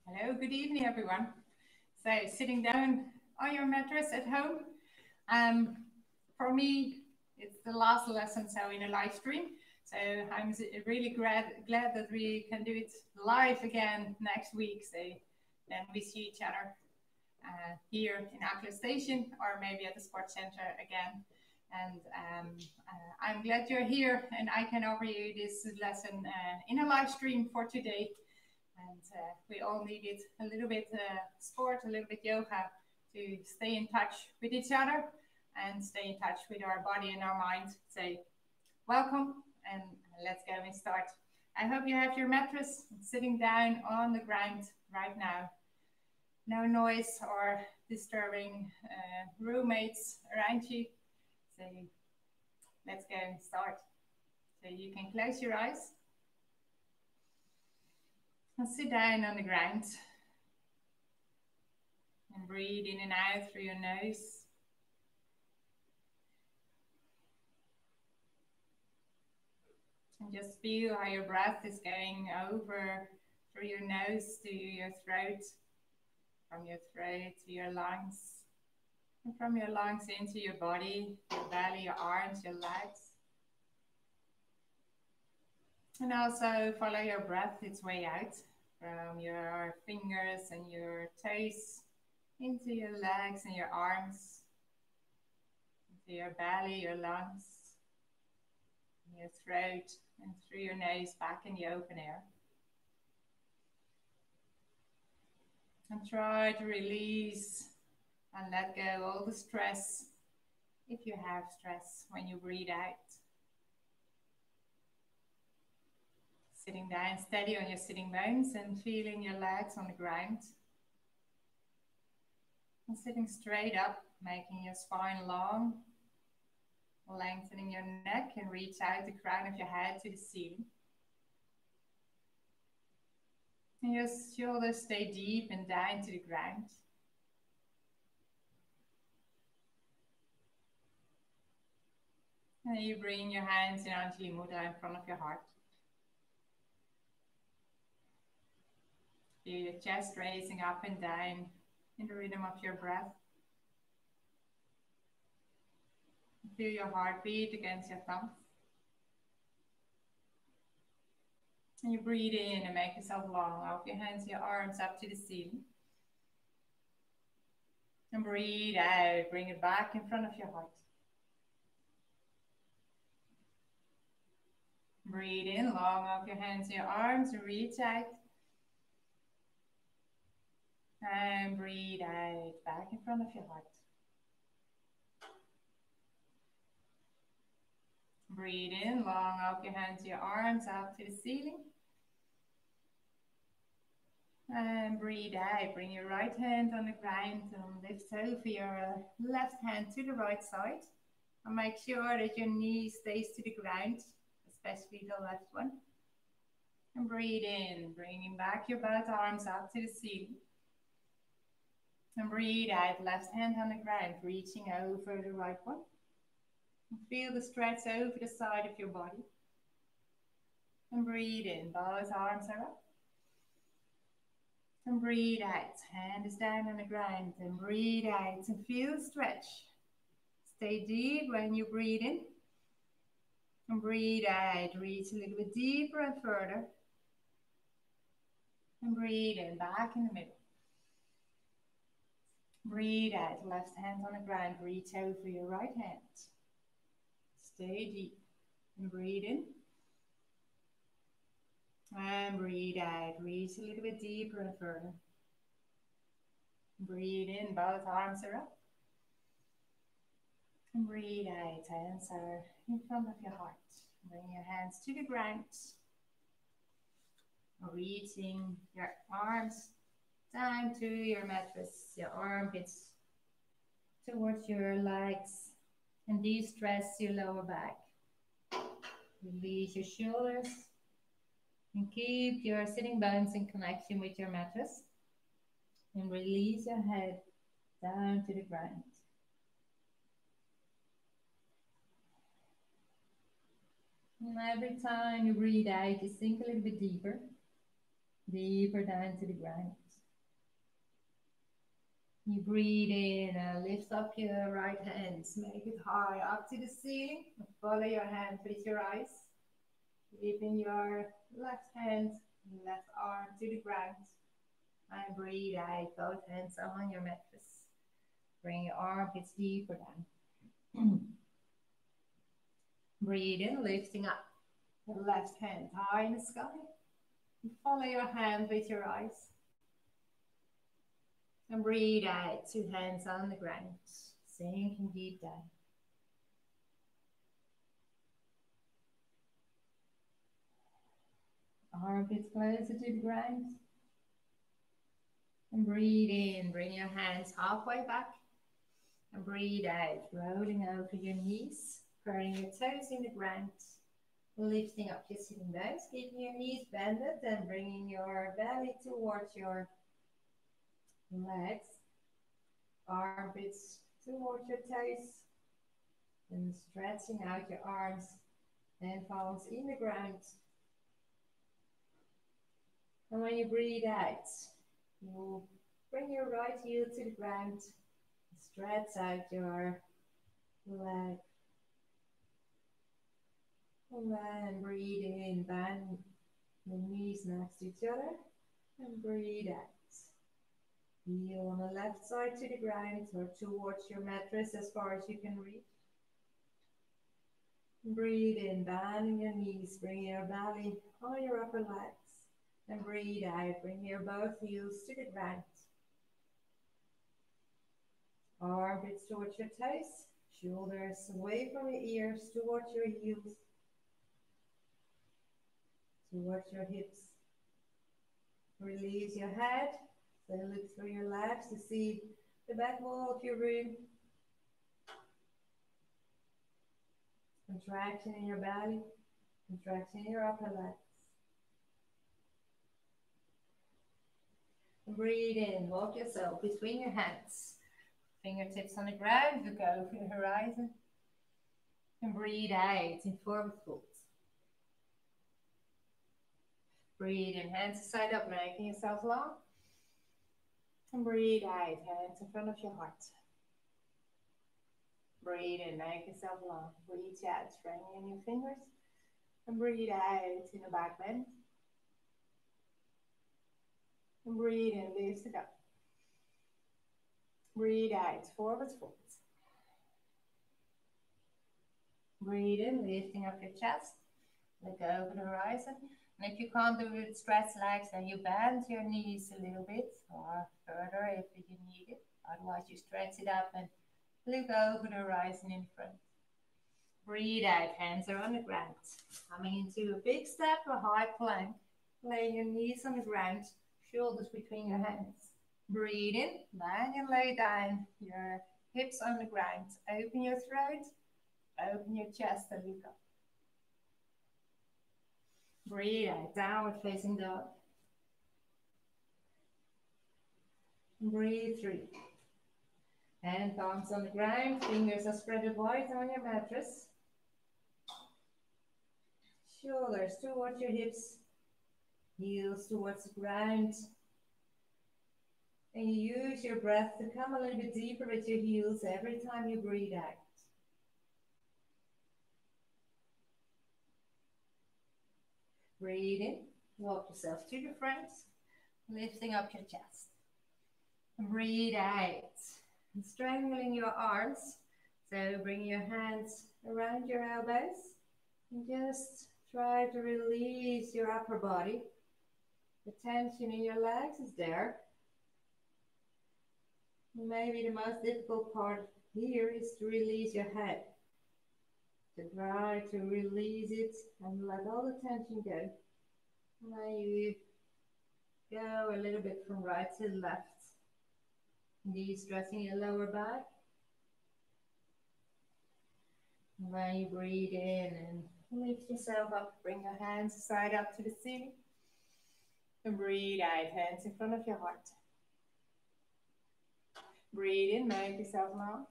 Hello, good evening, everyone. So, sitting down on your mattress at home. Um, for me, it's the last lesson, so in a live stream. So, really glad that we can do it live again next week. So, then we see each other here in Akla Station or maybe at the Sports Center again. And I'm glad you're here and I can offer you this lesson in a live stream for today. And we all needed a little bit sport, a little bit yoga to stay in touch with each other and stay in touch with our body and our mind. So, welcome and let's go and start. I hope you have your mattress sitting down on the ground right now. No noise or disturbing roommates around you. So, let's go and start. So, you can close your eyes and sit down on the ground. And breathe in and out through your nose. And just feel how your breath is going over through your nose to your throat, from your throat to your lungs, and from your lungs into your body, your belly, your arms, your legs. And also follow your breath its way out from your fingers and your toes into your legs and your arms, into your belly, your lungs, your throat, and through your nose back in the open air. And try to release and let go all the stress, if you have stress, when you breathe out. Sitting down steady on your sitting bones and feeling your legs on the ground. And sitting straight up, making your spine long, lengthening your neck and reach out the crown of your head to the ceiling. And your shoulders stay deep and down to the ground. And you bring your hands in Anjali Mudra in front of your heart. Feel your chest raising up and down in the rhythm of your breath. Feel your heartbeat against your thumbs. And you breathe in and make yourself long. Open your hands, your arms up to the ceiling. And breathe out. Bring it back in front of your heart. Breathe in, long. Open your hands, your arms, and reach out. And breathe out. Back in front of your heart. Breathe in, long. Open your hands, your arms up to the ceiling. And breathe out. Bring your right hand on the ground and lift over your left hand to the right side. And make sure that your knee stays to the ground, especially the left one. And breathe in, bringing back your both arms up to the ceiling. And breathe out, left hand on the ground, reaching over the right one. And feel the stretch over the side of your body. And breathe in, both arms are up. And breathe out, hand is down on the ground. And breathe out and feel the stretch. Stay deep when you breathe in. And breathe out, reach a little bit deeper and further. And breathe in, back in the middle. Breathe out, left hand on the ground, reach over your right hand. Stay deep. And breathe in. And breathe out, reach a little bit deeper and further. Breathe in, both arms are up. And breathe out, hands are in front of your heart. Bring your hands to the ground. Reaching your arms down to your mattress, your armpits towards your legs, and de-stress your lower back. Release your shoulders and keep your sitting bones in connection with your mattress. And release your head down to the ground. And every time you breathe out, you sink a little bit deeper, deeper down to the ground. You breathe in and lift up your right hands. Make it high up to the ceiling. Follow your hand with your eyes. Keeping your left hand, left arm to the ground. And breathe out. Both hands on your mattress. Bring your armpits deeper down. Breathe in, lifting up. The left hand high in the sky. And follow your hand with your eyes. And breathe out, 2 hands on the ground, sinking deep down. Armpits closer to the ground. And breathe in, bring your hands halfway back. And breathe out, rolling over your knees, curling your toes in the ground, lifting up your sitting bones, keeping your knees bended and bringing your belly towards your legs. Armpits towards your toes, and stretching out your arms and palms in the ground. And when you breathe out, you bring your right heel to the ground, stretch out your leg. And then breathe in, bend the knees next to each other, and breathe out. Heel on the left side to the ground or towards your mattress as far as you can reach. Breathe in, bending your knees, bring your belly on your upper legs. And breathe out, bring your both heels to the ground. Armpits towards your toes, shoulders away from your ears, towards your heels, towards your hips. Release your head. So look through your legs to see the back wall of your room. Contraction in your belly, contraction in your upper legs. And breathe in, walk yourself between your hands. Fingertips on the ground, look over the horizon. And breathe out in forward fold. Breathe in, hands side up, making yourself long. And breathe out, hands in front of your heart. Breathe in, make yourself long. Reach out, strengthening your fingers. And breathe out in a back bend. And breathe in, lift it up. Breathe out, forward fold. Breathe in, lifting up your chest. Look over the horizon. And if you can't do it, stretch legs, then you bend your knees a little bit or further if you need it. Otherwise, you stretch it up and look over the horizon in front. Breathe out, hands are on the ground. Coming into a big step, a high plank. Lay your knees on the ground, shoulders between your hands. Breathe in, bang and lay down. Your hips on the ground. Open your throat, open your chest and look up. Breathe out, downward facing dog. Breathe through. Hand palms on the ground, fingers are spread wide on your mattress. Shoulders towards your hips, heels towards the ground. And you use your breath to come a little bit deeper with your heels every time you breathe out. Breathe in, walk yourself to the front, lifting up your chest. Breathe out, strangling your arms. So bring your hands around your elbows and just try to release your upper body. The tension in your legs is there. Maybe the most difficult part here is to release your head. To try to release it and let all the tension go. Now you go a little bit from right to left. De-stressing your lower back. When you breathe in and lift yourself up, bring your hands side up to the ceiling. And breathe out, hands in front of your heart. Breathe in, make yourself long.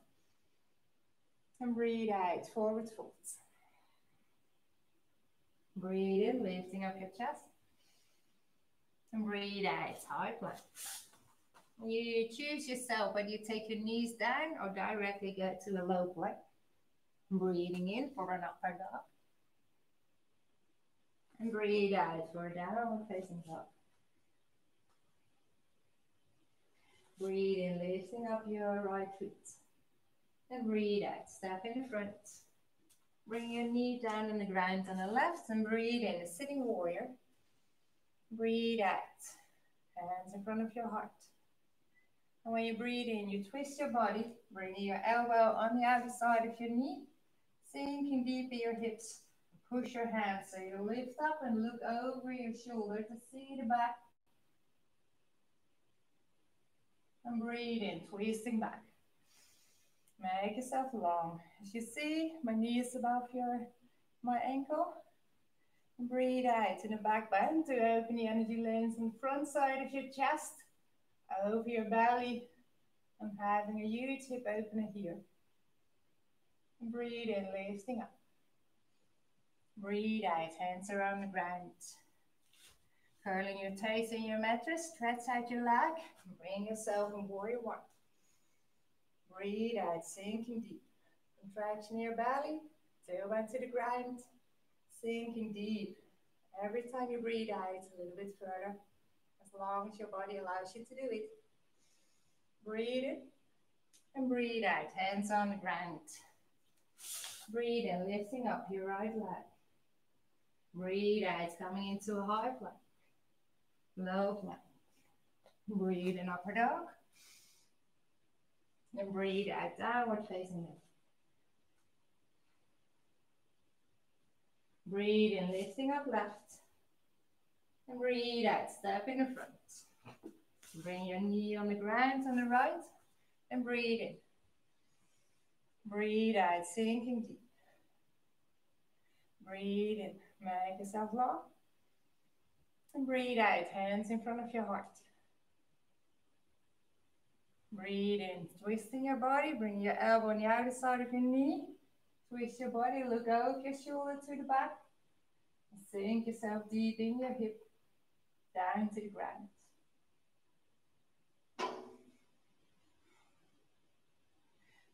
And breathe out, forward folds. Breathe in, lifting up your chest. And breathe out, high plank. You choose yourself, whether you take your knees down or directly go to a low plank. Breathing in for an upper dog. And breathe out for a downward facing dog. Breathe in, lifting up your right foot. And breathe out, step in the front. Bring your knee down on the ground on the left and breathe in, a sitting warrior. Breathe out, hands in front of your heart. And when you breathe in, you twist your body, bringing your elbow on the outer side of your knee, sinking deep in your hips. Push your hands so you lift up and look over your shoulder to see the back. And breathe in, twisting back. Make yourself long. As you see, my knee is above my ankle. And breathe out in the back bend to open the energy lanes on the front side of your chest, over your belly, and having a huge hip opener here. And breathe in, lifting up. Breathe out, hands around the ground. Curling your toes in your mattress, stretch out your leg, bring yourself in warrior one. Breathe out, sinking deep. Contraction in your belly, tailbone to the ground, sinking deep. Every time you breathe out, a little bit further, as long as your body allows you to do it. Breathe in and breathe out, hands on the ground. Breathe in, lifting up your right leg. Breathe out, coming into a high plank, low plank. Breathe in, upper dog. And breathe out, downward facing dog. Breathe in, lifting up left. And breathe out, step in the front. Bring your knee on the ground on the right. And breathe in. Breathe out, sinking deep. Breathe in, make yourself long. And breathe out, hands in front of your heart. Breathe in, twisting your body, bring your elbow on the outer side of your knee. Twist your body, look over your shoulder to the back. And sink yourself deep in your hip, down to the ground.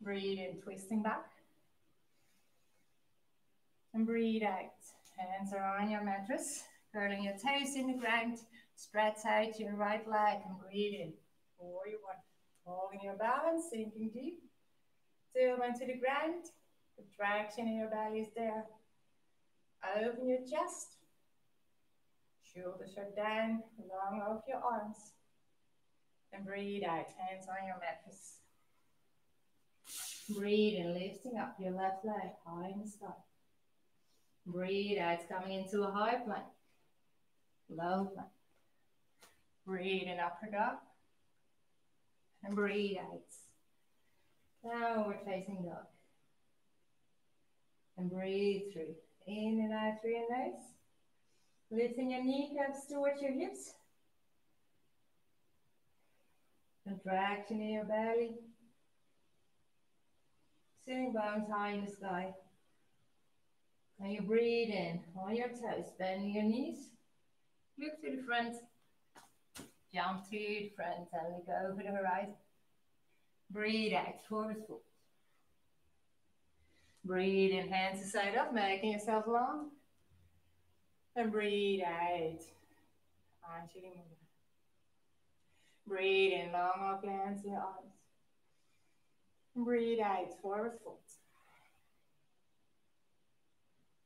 Breathe in, twisting back. And breathe out. Hands are on your mattress, curling your toes in the ground. Stretch out your right leg and breathe in. Warrior one. Holding your balance, sinking deep. Tailbone to the ground. Contraction in your belly is there. Open your chest. Shoulders are down, long over your arms. And breathe out, hands on your mattress. Breathe in, lifting up your left leg high in the sky. Breathe out, coming into a high plank, low plank. Breathe in, upper dog. And breathe out. Downward facing dog. And breathe through. In and out through your nose. Lifting your kneecaps towards your hips. Contraction in your belly. Sitting bones high in the sky. And you breathe in on your toes, bending your knees. Look to the front. Jump to the front and look over the horizon. Breathe out, forward fold. Breathe in, hands to side up, making yourself long. And breathe out. Arms move. Breathe in, long up your hands to your arms. And breathe out, forward fold.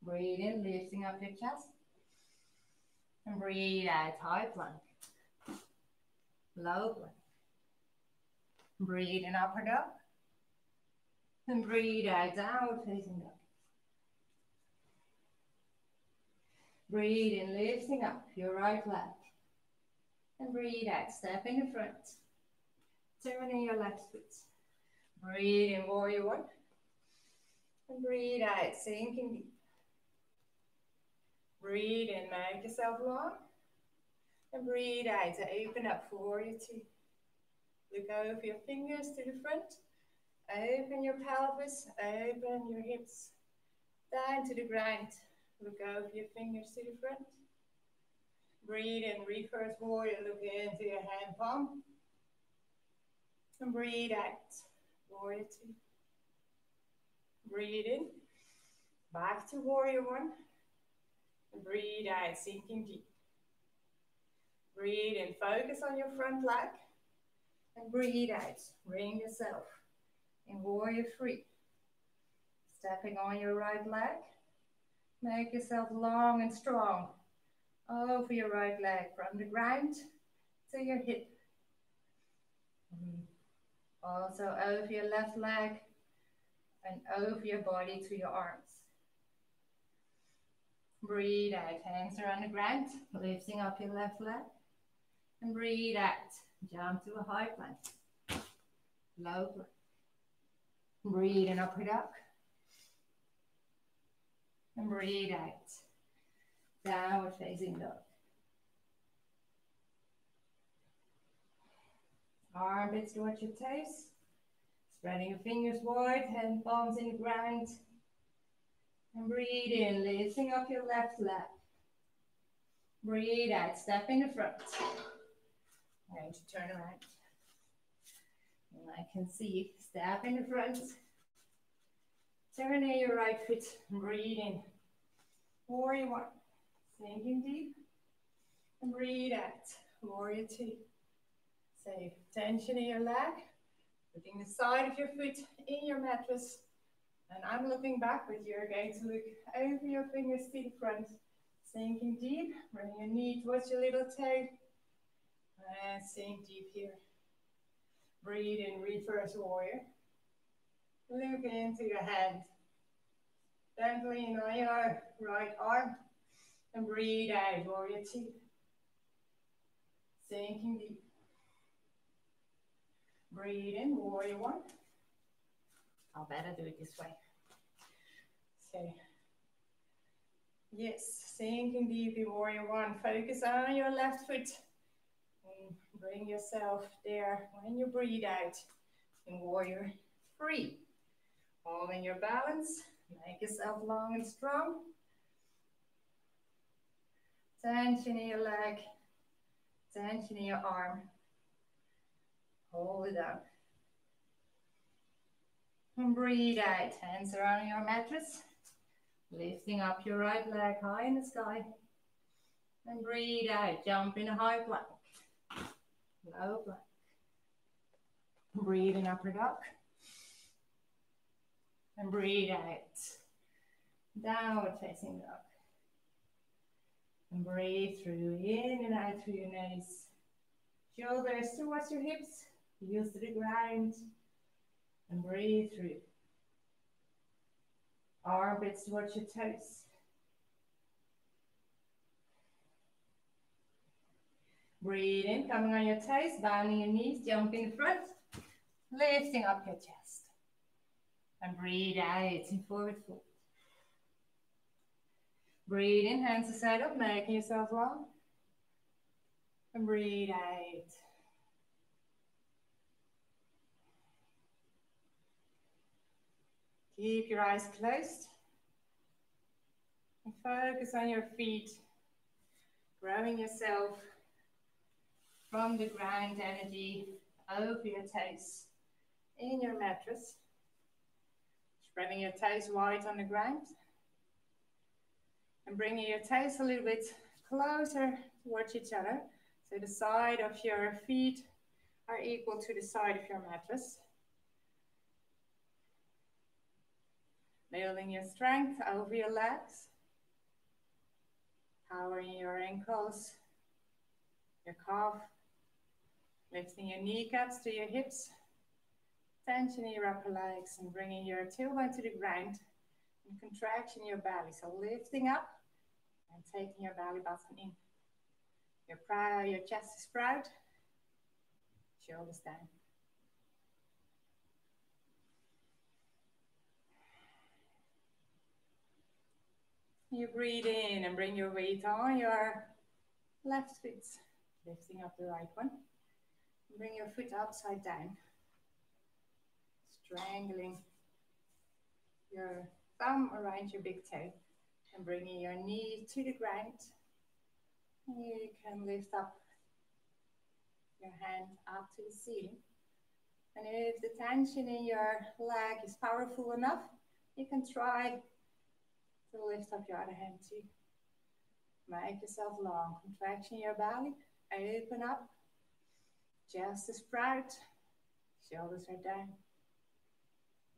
Breathe in, lifting up your chest. And breathe out, high plank. Low plank. Breathe in, upper dog. And breathe out, downward facing dog. Breathe in, lifting up your right leg. And breathe out, step in the front. Turning your left foot. Breathe in, warrior one. And breathe out, sinking deep. Breathe in, make yourself long. And breathe out to open up for warrior two. Look over your fingers to the front. Open your pelvis, open your hips. Down to the ground. Look over your fingers to the front. Breathe in, reverse warrior, look into your hand palm. And breathe out. Warrior two. Breathe in. Back to warrior one. And breathe out, sinking deep. Breathe in, focus on your front leg. And breathe out, bring yourself in warrior three. Stepping on your right leg. Make yourself long and strong. Over your right leg, from the ground to your hip. Also over your left leg and over your body to your arms. Breathe out, hands are on the ground, lifting up your left leg. And breathe out, jump to a high plank, low plank. Breathe in, upward dog. And breathe out, downward facing dog. Armpits towards your toes. Spreading your fingers wide, hand palms in the ground. And breathe in, lifting up your left leg. Breathe out, step in the front. I'm going to turn around. And I can see, step in the front. Turn in your right foot, breathe in. Warrior one, sinking deep. And breathe out, warrior two. So tension in your leg, putting the side of your foot in your mattress. And I'm looking back, but you're going to look over your fingers to the front. Sinking deep, bring your knee towards your little toe. And sink deep here. Breathe in, reverse warrior. Look into your hand. Then lean on your right arm. And breathe out, warrior two. Sinking deep. Breathe in, warrior one. I'll better do it this way. So, yes, sinking deep in warrior one. Focus on your left foot. And bring yourself there when you breathe out in warrior three. Holding your balance. Make yourself long and strong. Tension in your leg. Tension in your arm. Hold it down. And breathe out. Hands around your mattress. Lifting up your right leg high in the sky. And breathe out. Jump in a high plank. Low plank. Breathe in, upward dog. And breathe out. Downward facing dog. And breathe through, in and out through your nose. Shoulders towards your hips. Heels to the ground. And breathe through. Armpits towards your toes. Breathe in, coming on your toes, bending your knees, jumping in front, lifting up your chest. And breathe out in forward fold. Breathe in, hands to side up, making yourself long. And breathe out. Keep your eyes closed. And focus on your feet, growing yourself from the ground energy over your toes in your mattress. Spreading your toes wide on the ground. And bringing your toes a little bit closer towards each other. So the side of your feet are equal to the side of your mattress. Building your strength over your legs. Powering your ankles, your calf. Lifting your kneecaps to your hips. Tension in your upper legs and bringing your tailbone to the ground. And contraction in your belly. So lifting up and taking your belly button in. Your chest is proud. Shoulders down. You breathe in and bring your weight on your left foot. Lifting up the right one. Bring your foot upside down. Strangling your thumb around your big toe. And bringing your knee to the ground. You can lift up your hand up to the ceiling. And if the tension in your leg is powerful enough, you can try to lift up your other hand too. Make yourself long. Contraction in your belly. Open up. Chest is sprout. Shoulders are down.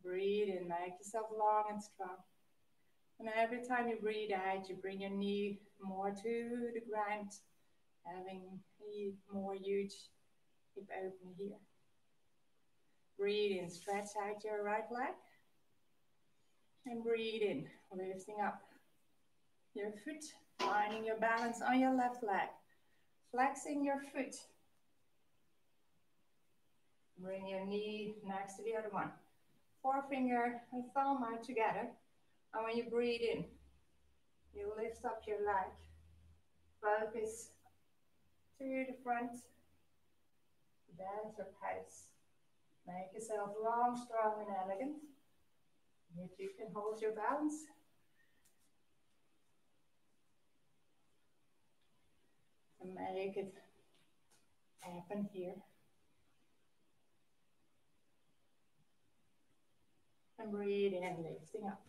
Breathe in. Make yourself long and strong. And every time you breathe out, you bring your knee more to the ground, having a more huge hip opening here. Breathe in. Stretch out your right leg. And breathe in. Lifting up your foot. Finding your balance on your left leg. Flexing your foot. Bring your knee next to the other one. Forefinger and thumb are together. And when you breathe in, you lift up your leg. Focus to the front. Dancer pose. Make yourself long, strong, and elegant. If you can hold your balance. And make it happen here. And breathe in, lifting up.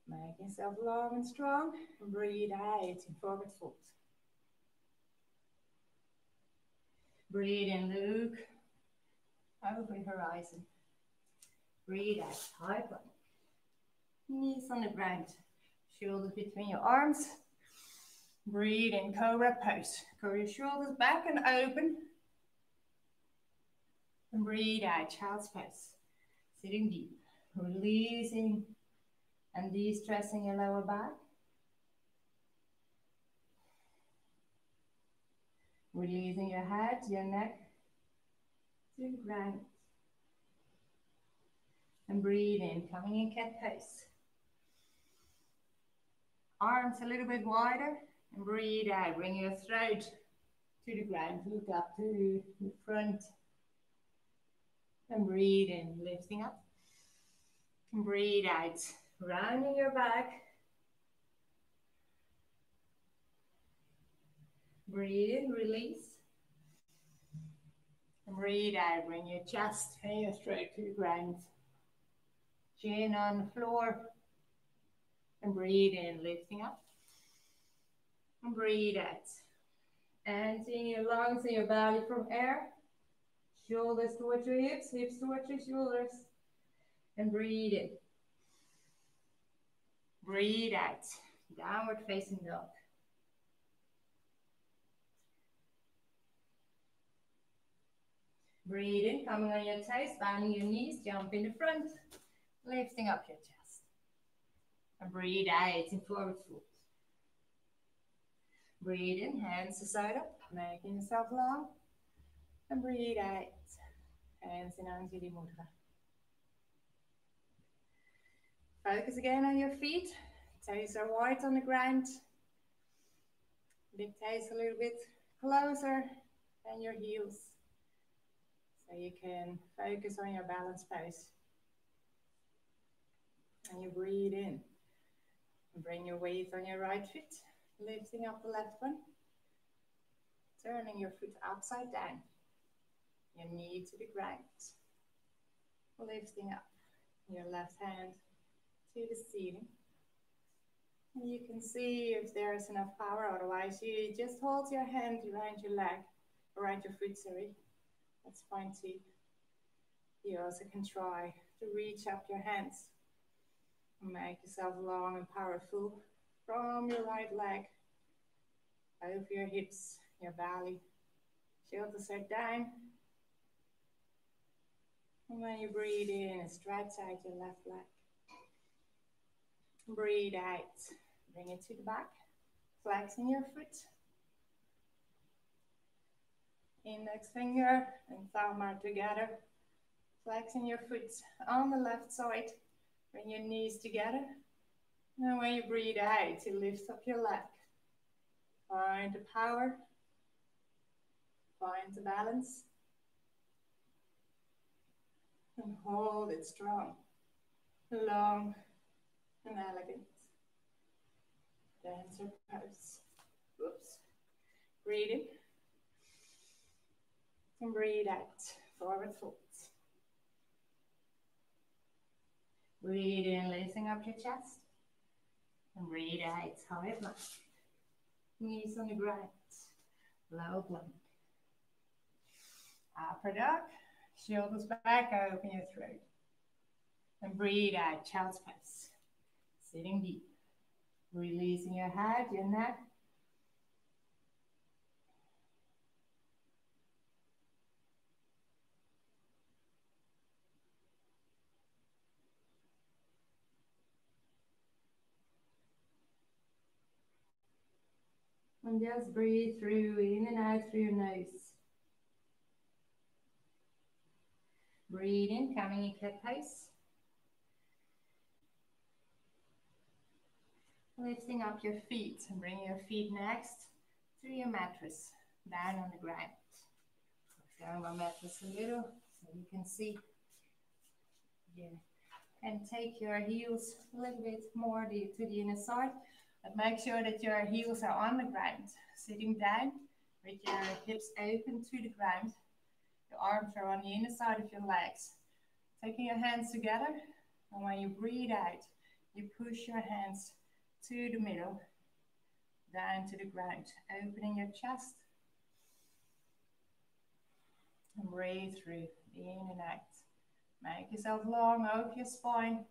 Make yourself long and strong. And breathe out in forward fold. Breathe in, look over the horizon. Breathe out, high plank. Knees on the ground. Shoulders between your arms. Breathe in, cobra pose. Curl your shoulders back and open. And breathe out, child's pose. Sitting deep. Releasing and de-stressing your lower back. Releasing your head, your neck to the ground. And breathe in, coming in cat pose. Arms a little bit wider. And breathe out, bring your throat to the ground. Look up to the front. And breathe in, lifting up. And breathe out, rounding your back. Breathe in, release. And breathe out, bring your chest and your throat to the ground. Chin on the floor. And breathe in, lifting up. And breathe out. Emptying your lungs and your belly from air. Shoulders towards your hips, hips towards your shoulders. And breathe in. Breathe out. Downward facing dog. Breathe in, coming on your toes, bending your knees, jump in the front, lifting up your chest. And breathe out in forward fold. Breathe in, hands to side up, making yourself long. And breathe out, hands in Anjali Mudra. Focus again on your feet. Toes are wide on the ground. Big toes a little bit closer than your heels. So you can focus on your balance pose. And you breathe in. And bring your weight on your right foot, lifting up the left one. Turning your foot upside down. Your knee to the ground. Lifting up your left hand to the ceiling. And you can see if there is enough power, otherwise you just hold your hand around your leg, around your foot, sorry. That's fine too. You also can try to reach up your hands. Make yourself long and powerful from your right leg, over your hips, your belly. Shoulders are down. And when you breathe in, stretch out your left leg. Breathe out. Bring it to the back. Flexing your foot. Index finger and thumb are together. Flexing your foot on the left side. Bring your knees together. And when you breathe out, you lift up your leg. Find the power. Find the balance. And hold it strong, long, and elegant. Dancer pose. Oops. Breathe in. And breathe out. forward folds. Breathe in, lifting up your chest. And breathe out, high plank. Knees on the ground. Low plank. Upper dog. Shoulders back, open your throat. And breathe out, child's pose. Sitting deep. Releasing your head, your neck. And just breathe through, in and out through your nose. Breathe in, coming in cat pose. Lifting up your feet and bringing your feet next to your mattress, down on the ground. Down my mattress a little so you can see. Yeah. And take your heels a little bit more to the inner side. But make sure that your heels are on the ground. Sitting down with your hips open to the ground. Your arms are on the inner side of your legs. Taking your hands together. And when you breathe out, you push your hands to the middle, down to the ground, opening your chest, and breathe through, in and out. Make yourself long over your spine.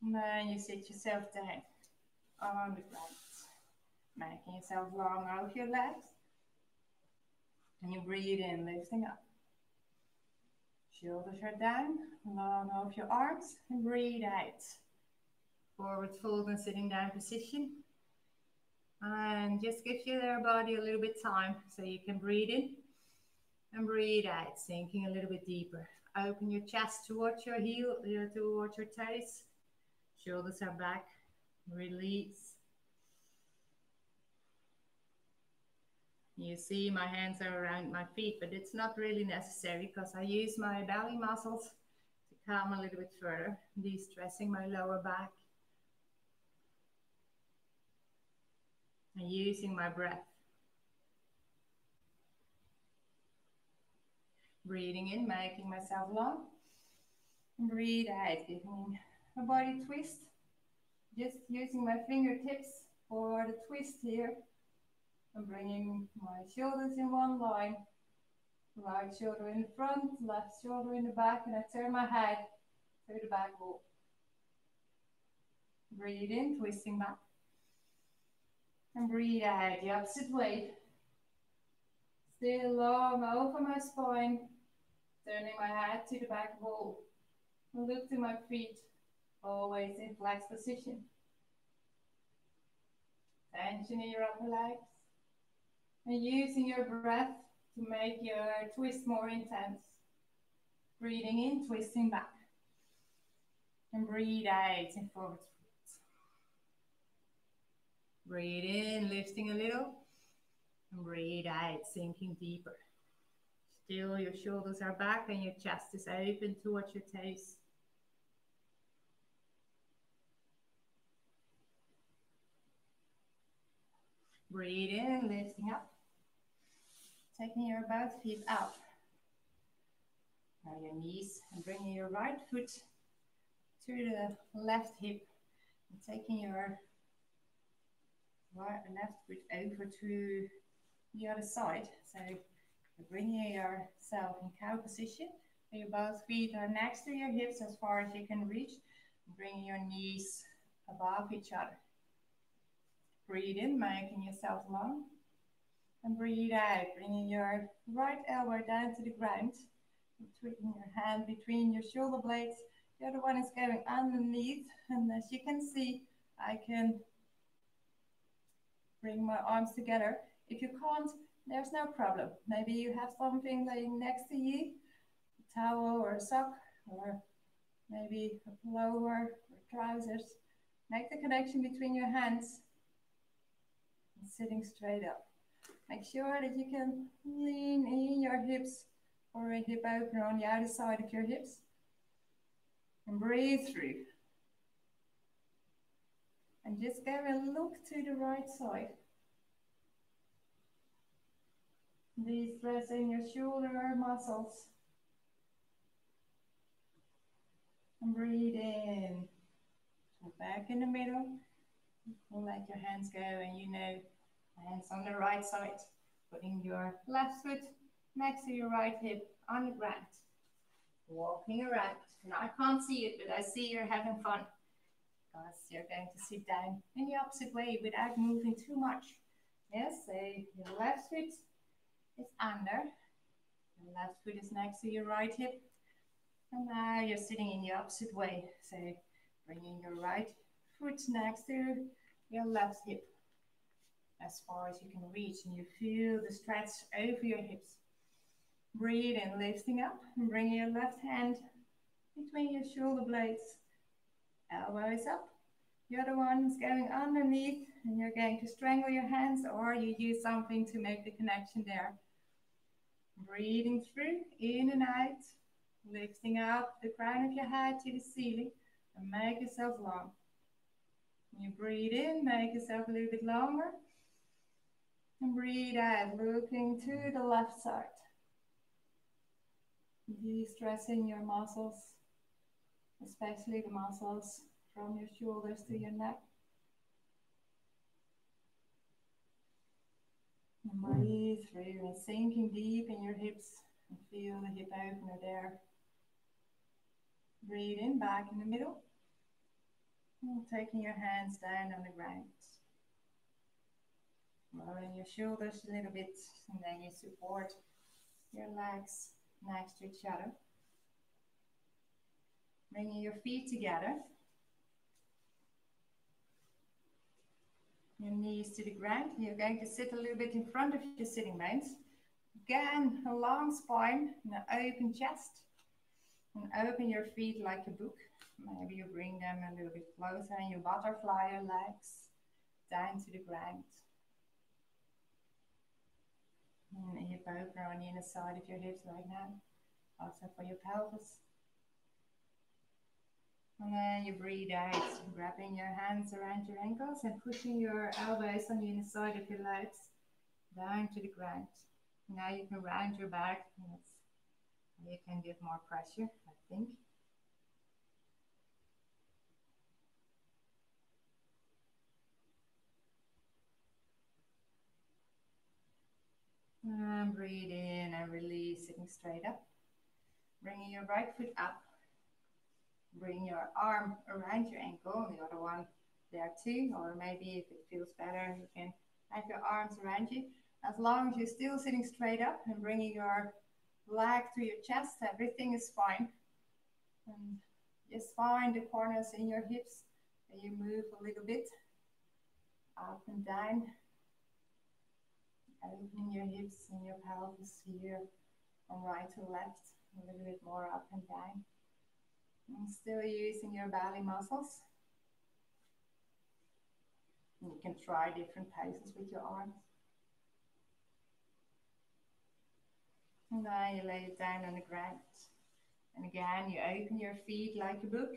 And then you sit yourself down on the ground, making yourself long over your legs. And you breathe in, lifting up. Shoulders are down, long over your arms, and breathe out. Forward fold and sitting down position. And just give your body a little bit time so you can breathe in and breathe out, sinking a little bit deeper. Open your chest towards your heel, towards your toes. Shoulders are back. Release. You see my hands are around my feet, but it's not really necessary because I use my belly muscles to come a little bit further, de-stressing my lower back. And using my breath. Breathing in, making myself long. And breathe out, giving a body twist. Just using my fingertips for the twist here. And bringing my shoulders in one line. Right shoulder in the front, left shoulder in the back, and I turn my head to the back wall. Breathe in, twisting back. And breathe out the opposite way. Still long over my spine. Turning my head to the back wall. Look to my feet, always in flex position. Tension in your upper legs. And using your breath to make your twist more intense. Breathing in, twisting back. And breathe out in forward folds. Breathe in, lifting a little. And breathe out, sinking deeper. Still, your shoulders are back and your chest is open towards your toes. Breathe in, lifting up. Taking your both feet up. Now your knees and bringing your right foot to the left hip. And taking your left foot over to the other side. So you're bringing yourself in cow position. Your both feet are next to your hips as far as you can reach. Bringing your knees above each other. Breathe in, making yourself long. And breathe out, bringing your right elbow down to the ground. Twiddling your hand between your shoulder blades. The other one is going underneath. And as you can see, I can bring my arms together. If you can't, there's no problem. Maybe you have something laying next to you, a towel or a sock, or maybe a pullover or trousers. Make the connection between your hands and sitting straight up. Make sure that you can lean in your hips or a hip opener on the outer side of your hips. And breathe through. And just go and look to the right side. De-stressing your shoulder muscles. And breathe in. So back in the middle. And let your hands go, and you know, hands on the right side. Putting your left foot next to your right hip on the ground. Walking around. Now I can't see it, but I see you're having fun. Because you're going to sit down in the opposite way without moving too much. Yes, so your left foot is under. Your left foot is next to your right hip. And now you're sitting in the opposite way. So bringing your right foot next to your left hip as far as you can reach, and you feel the stretch over your hips. Breathe in, lifting up, and bring your left hand between your shoulder blades. Elbows up. The other one is going underneath, and you're going to strangle your hands, or you use something to make the connection there. Breathing through, in and out, lifting up the crown of your head to the ceiling, and make yourself long. You breathe in, make yourself a little bit longer. And breathe out, looking to the left side. De-stressing your muscles, especially the muscles from your shoulders to your neck. And breathe through and sinking deep in your hips, and feel the hip opener there. Breathe in, back in the middle. And taking your hands down on the ground. Rolling your shoulders a little bit, and then you support your legs next to each other. Bringing your feet together. Your knees to the ground. You're going to sit a little bit in front of your sitting bones. Again, a long spine and an open chest. And open your feet like a book. Maybe you bring them a little bit closer, and you butterfly your legs down to the ground. And a hip opener on the inner side of your hips right now. Also for your pelvis. And then you breathe out, wrapping your hands around your ankles and pushing your elbows on the inner side of your legs down to the ground. Now you can round your back. You can give more pressure, I think. And breathe in and release, sitting straight up. Bringing your right foot up. Bring your arm around your ankle, the other one there too, or maybe if it feels better, you can have your arms around you. As long as you're still sitting straight up and bringing your leg to your chest, everything is fine. And just find the corners in your hips, and you move a little bit up and down. Opening your hips and your pelvis here from right to left, a little bit more up and down. And still using your belly muscles. And you can try different poses with your arms. And then you lay it down on the ground. And again, you open your feet like a book.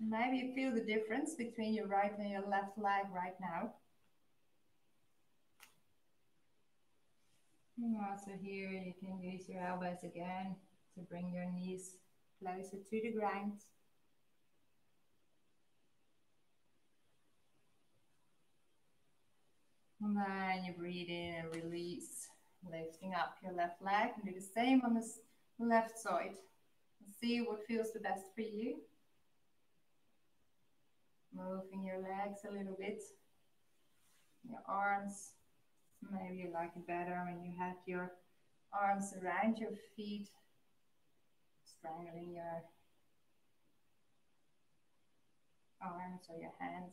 Maybe you feel the difference between your right and your left leg right now. And also here you can use your elbows again to bring your knees closer to the ground. And then you breathe in and release, lifting up your left leg, and do the same on the left side. And see what feels the best for you. Moving your legs a little bit, your arms. Maybe you like it better when you have your arms around your feet, strangling your arms or your hands.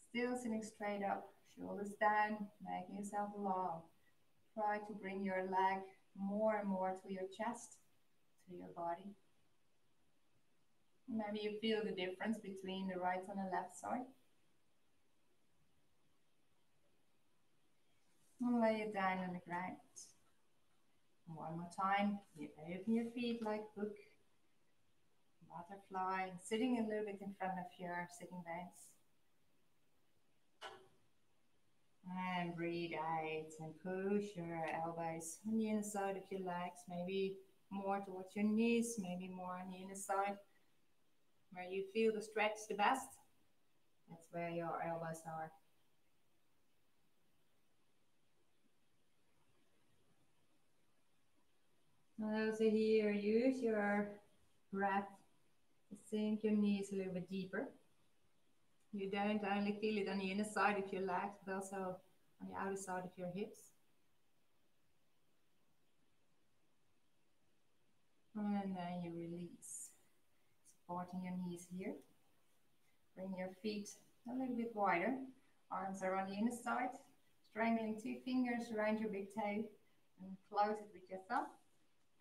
Still sitting straight up, shoulders down, making yourself long. Try to bring your leg more and more to your chest, to your body. Maybe you feel the difference between the right and the left side. And lay it down on the ground. And one more time, you open your feet like book, butterfly, sitting a little bit in front of your sitting bones. And breathe out and push your elbows on the inside of your legs, maybe more towards your knees, maybe more on the inner side. Where you feel the stretch the best, that's where your elbows are. And also here, use your breath to sink your knees a little bit deeper. You don't only feel it on the inner side of your legs, but also on the outer side of your hips. And then you release, supporting your knees here. Bring your feet a little bit wider. Arms are on the inner side, strangling 2 fingers around your big toe and close it with your thumb.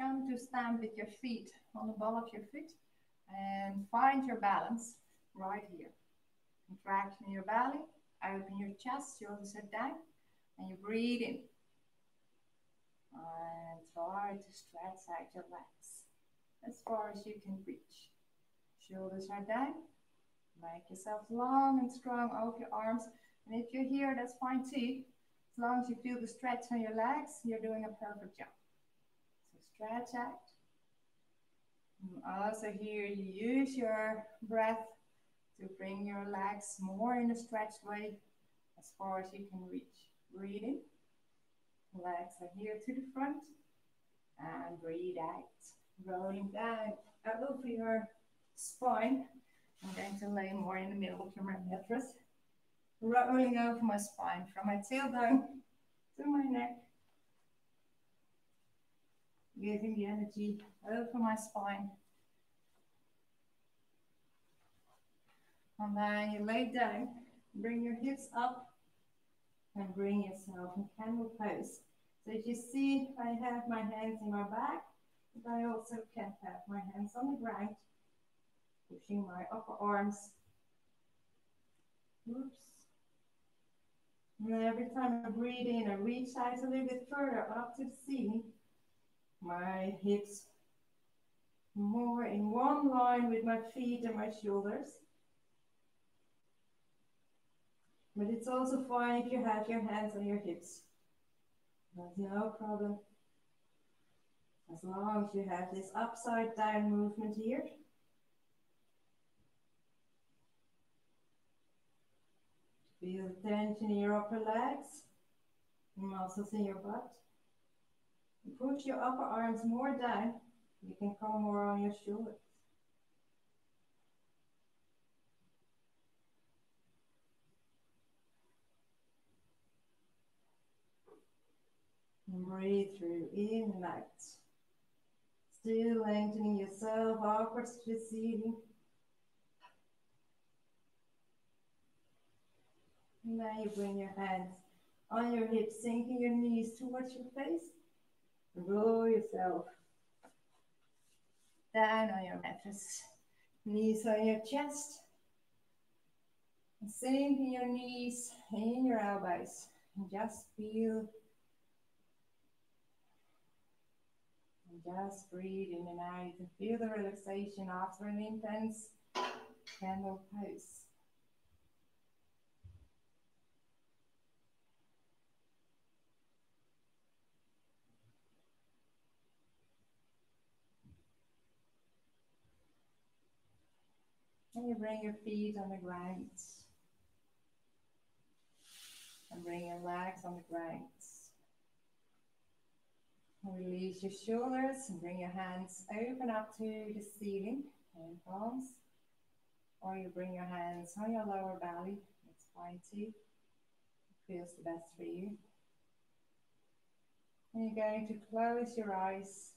Come to stand with your feet on the ball of your foot and find your balance right here. Contraction in your belly, open your chest, shoulders are down, and you breathe in. And try to stretch out your legs as far as you can reach. Shoulders are down. Make yourself long and strong over your arms. And if you're here, that's fine too. As long as you feel the stretch on your legs, you're doing a perfect job. So stretch out. And also here, you use your breath to bring your legs more in a stretched way as far as you can reach. Breathe in. Legs are here to the front. And breathe out. Rolling down over your spine. I'm going to lay more in the middle of your mattress. Rolling over my spine from my tailbone to my neck. Giving the energy over my spine. And then you lay down, bring your hips up, and bring yourself in candle pose. So as you see, I have my hands in my back, but I also can have my hands on the ground, pushing my upper arms. Oops. And every time I breathe in, I reach out a little bit further up to the ceiling. My hips more in one line with my feet and my shoulders. But it's also fine if you have your hands on your hips. That's no problem. As long as you have this upside down movement here. Feel the tension in your upper legs, muscles in your butt. And push your upper arms more down. You can come more on your shoulders. And breathe through, in and out. Still lengthening yourself upwards to the ceiling. And now you bring your hands on your hips, sinking your knees towards your face. Roll yourself down on your mattress. Knees on your chest. And sinking your knees in your elbows. And just feel. And just breathe in and out. And feel the relaxation after an intense candle pose. And you bring your feet on the ground. And bring your legs on the ground. And release your shoulders and bring your hands open up to the ceiling and palms. Or you bring your hands on your lower belly. That's fine too. It feels the best for you. And you're going to close your eyes.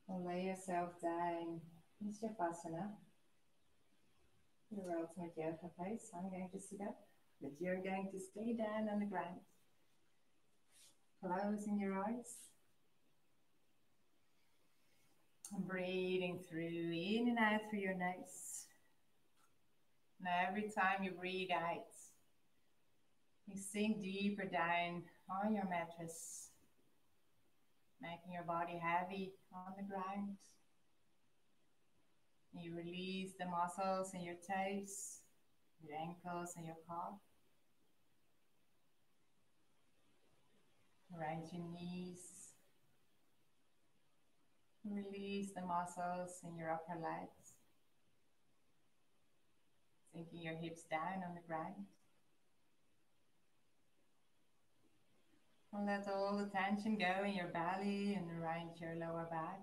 And lay yourself down in Shavasana. Your ultimate yoga pose. I'm going to sit up, but you're going to stay down on the ground. Closing your eyes. And breathing through, in and out through your nose. Now every time you breathe out, you sink deeper down on your mattress, making your body heavy on the ground. You release the muscles in your toes, your ankles and your calf. around your knees. Release the muscles in your upper legs, sinking your hips down on the ground. And let all the tension go in your belly and around your lower back,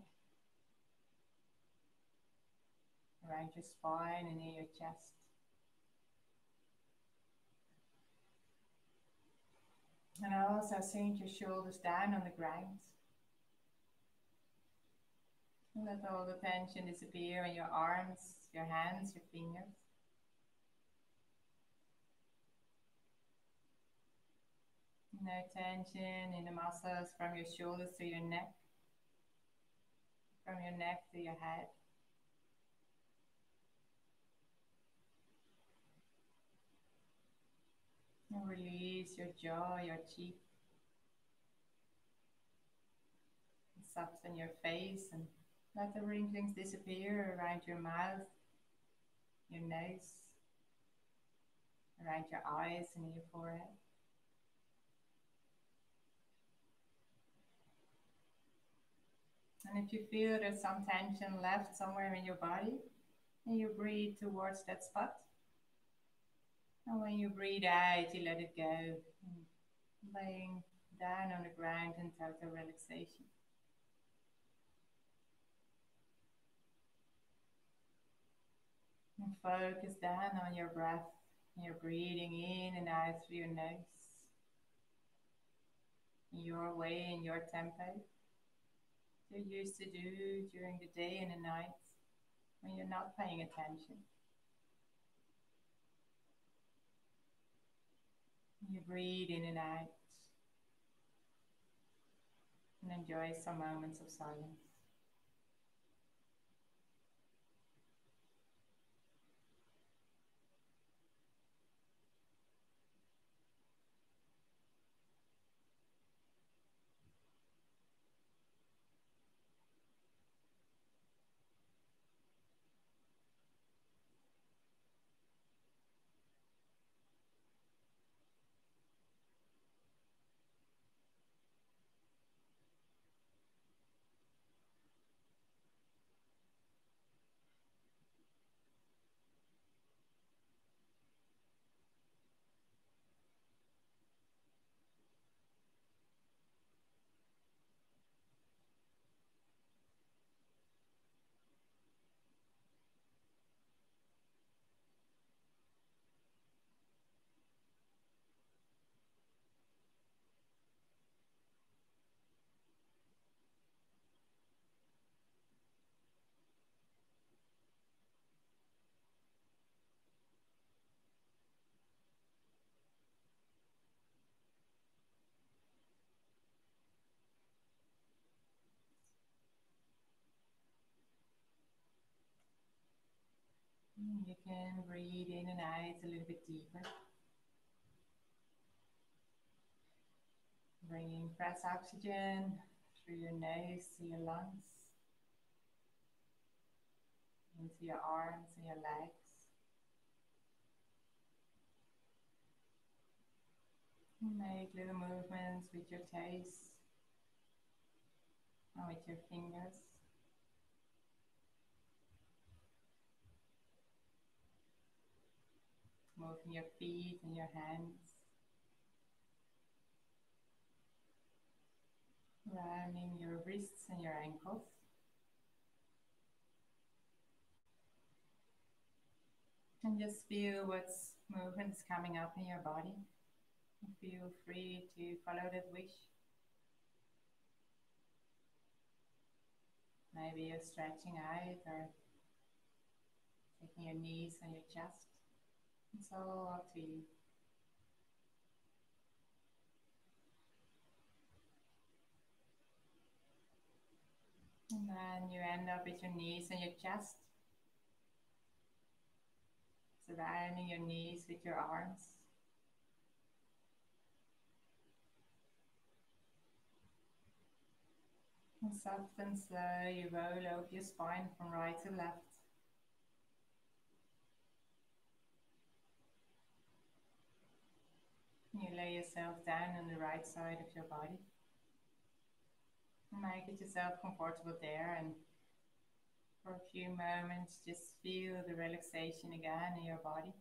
around your spine and in your chest. And also sink your shoulders down on the ground. And let all the tension disappear in your arms, your hands, your fingers. No tension in the muscles from your shoulders to your neck, from your neck to your head. And release your jaw, your cheek. Soften your face and let the wrinklings disappear around your mouth, your nose, around your eyes and your forehead. And if you feel there's some tension left somewhere in your body, and you breathe towards that spot. And when you breathe out, you let it go, laying down on the ground in total relaxation. And focus down on your breath. You're breathing in and out through your nose, your way and your tempo. You're used to do during the day and the night when you're not paying attention. You breathe in and out and enjoy some moments of silence. You can breathe in and out a little bit deeper, bringing fresh oxygen through your nose to your lungs, into your arms and your legs. Make little movements with your toes and with your fingers. Moving your feet and your hands. Rounding your wrists and your ankles. And just feel what's movements coming up in your body. Feel free to follow that wish. Maybe you're stretching out or taking your knees on your chest. It's all up to you. And then you end up with your knees on your chest. Surrounding your knees with your arms. And soft and slow, you roll over your spine from right to left. You lay yourself down on the right side of your body. Make it yourself comfortable there, and for a few moments, just feel the relaxation again in your body.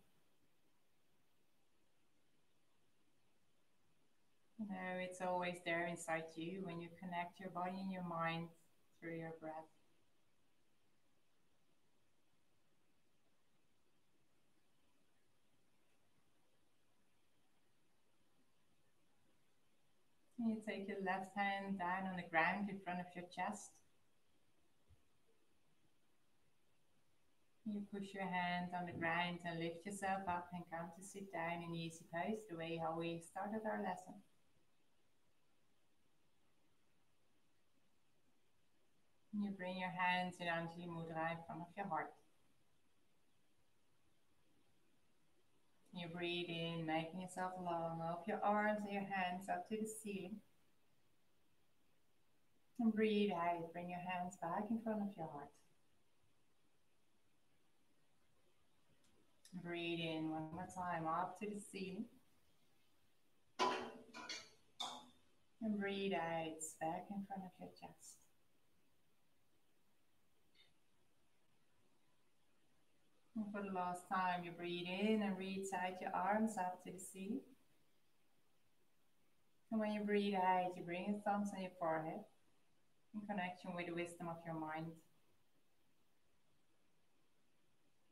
You know, it's always there inside you when you connect your body and your mind through your breath. And you take your left hand down on the ground in front of your chest. You push your hand on the ground and lift yourself up and come to sit down in easy pose, the way how we started our lesson. And you bring your hands in Anjali Mudra in front of your heart. You breathe in, making yourself long. Open your arms and your hands up to the ceiling. And breathe out. Bring your hands back in front of your heart. Breathe in one more time, up to the ceiling. And breathe out, back in front of your chest. And for the last time, you breathe in and reach out your arms up to the ceiling. And when you breathe out, you bring your thumbs on your forehead in connection with the wisdom of your mind.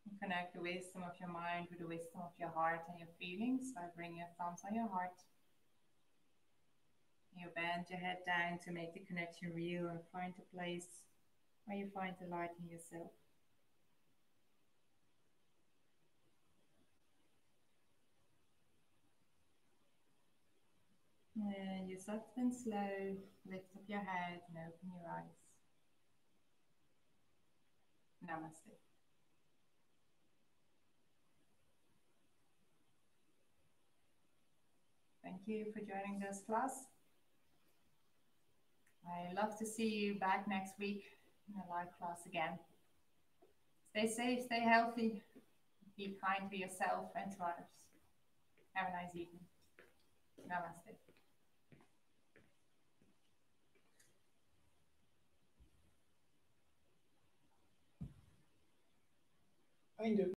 You connect the wisdom of your mind with the wisdom of your heart and your feelings by bringing your thumbs on your heart. You bend your head down to make the connection real and find a place where you find the light in yourself. And you soft and slow, lift up your head and open your eyes. Namaste. Thank you for joining this class. I love to see you back next week in a live class again. Stay safe, stay healthy, be kind to yourself and to others. Have a nice evening. Namaste. Einde.